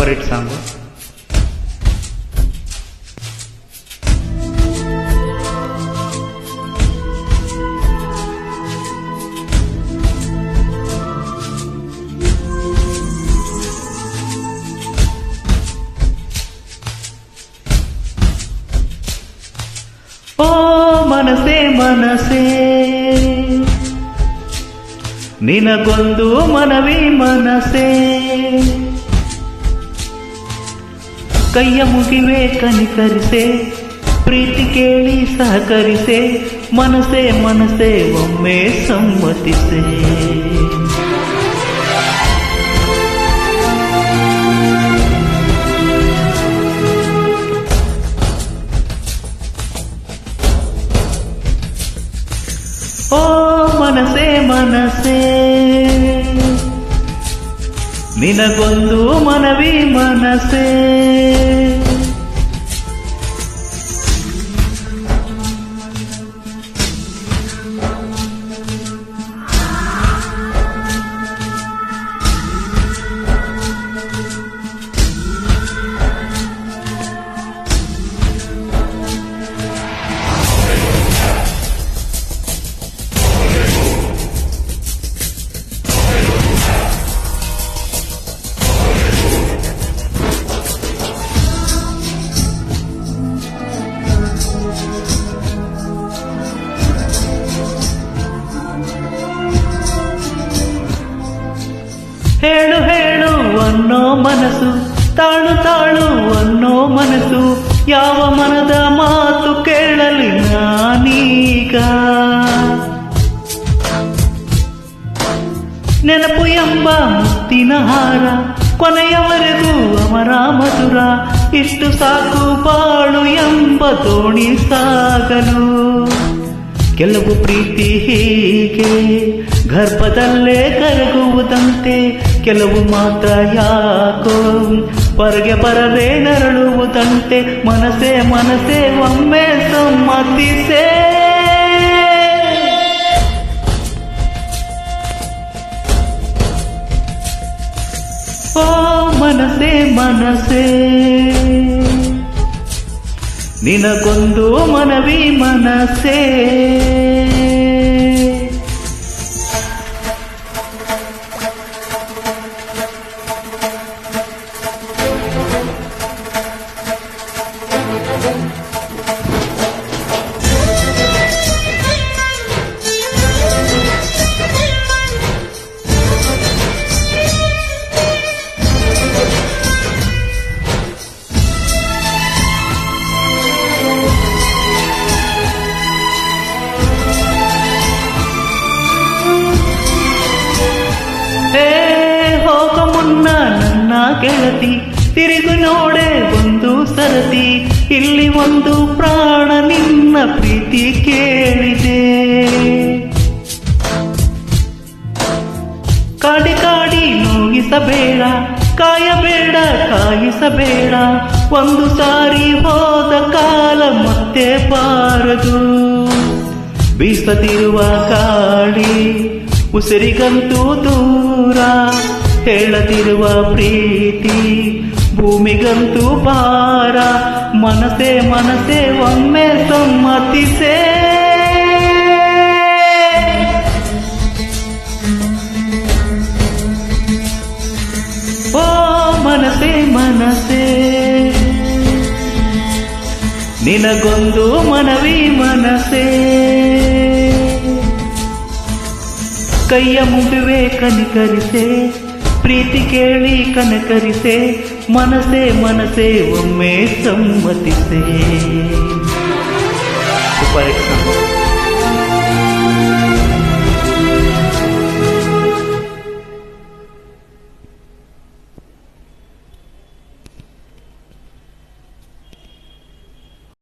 Super hit song. ಓ ಮನಸೇ ಮನಸೇ ನಿನಗೊಂದು ಮನವಿ ಮನಸೇ, ಕೈಯ ಮುಗಿವೆ ಕನಿಕರಿಸೆ, ಪ್ರೀತಿ ಕೇಳಿ ಸಹಕರಿಸೆ, ಮನಸೇ ಮನಸೇ ಒಮ್ಮೆ ಸಮ್ಮತಿಸೆ. ಓ ಮನಸೇ ಮನಸೇ ನಿನಗೊಂದು ಮನವಿ ಮನಸೇ, ಹೇಳು ಹೇಳು ಅನ್ನೋ ಮನಸ್ಸು, ತಾಳು ತಾಳು ಅನ್ನೋ ಮನಸ್ಸು, ಯಾವ ಮನದ ಮಾತು ಕೇಳಲಿ ನಾನೀಗ. ನೆನಪು ಎಂಬ ಮುತ್ತಿನ ಹಾರ ಕೊನೆಯವರೆಗೂ ಅಮರ ಮಧುರ, ಇಷ್ಟು ಸಾಕು ಬಾಳು ಎಂಬ ದೋಣಿ ಸಾಗಲು. ಕೆಲವು ಪ್ರೀತಿ ಹೀಗೆ ಗರ್ಭದಲ್ಲೇ ಕರಗುವುದಂತೆ, ಕೆಲವು ಮಾತ್ರ ಯಾಕೋ ಹೊರಗೆ ಬರದೆ ನರಳುವುದಂತೆ. ಮನಸೇ ಮನಸೇ ಒಮ್ಮೆ ಸಮ್ಮತಿಸೆ. ಓ ಮನಸೇ ಮನಸೇ ನಿನಗೊಂದು ಮನವಿ ಮನಸೇ. ನನ್ನ ಗೆಳತಿ ತಿರುಗು ನೋಡೆ ಒಂದು ಸರತಿ, ಇಲ್ಲಿ ಒಂದು ಪ್ರಾಣ ನಿನ್ನ ಪ್ರೀತಿ ಕೇಳಿದೆ. ಕಾಡಿ ಕಾಡಿ ನೋಯಿಸಬೇಡ, ಕಾಯಬೇಡ ಕಾಯಿಸಬೇಡ, ಒಂದು ಸಾರಿ ಹೋದ ಕಾಲ ಮತ್ತೆ ಬಾರದು. ಬೀಸದಿರುವ ಗಾಳಿ ಉಸಿರಿಗಂತೂ ದೂರ, ಹೇಳದಿರುವ ಪ್ರೀತಿ ಭೂಮಿಗಂತೂ ಭಾರ. ಮನಸೇ ಮನಸೇ ಒಮ್ಮೆ ಸಮ್ಮತಿಸೆ. ಓ ಮನಸೇ ಮನಸೇ ನಿನಗೊಂದು ಮನವಿ ಮನಸೇ, ಕೈಯ ಮುಗಿವೆ ಕನಿಕರಿಸೆ, ಪ್ರೀತಿ ಕೇಳಿ ಕನಕರಿಸೆ, ಮನಸೇ ಮನಸೇ ಒಮ್ಮೆ ಸಮ್ಮತಿಸೆ. Super hit song.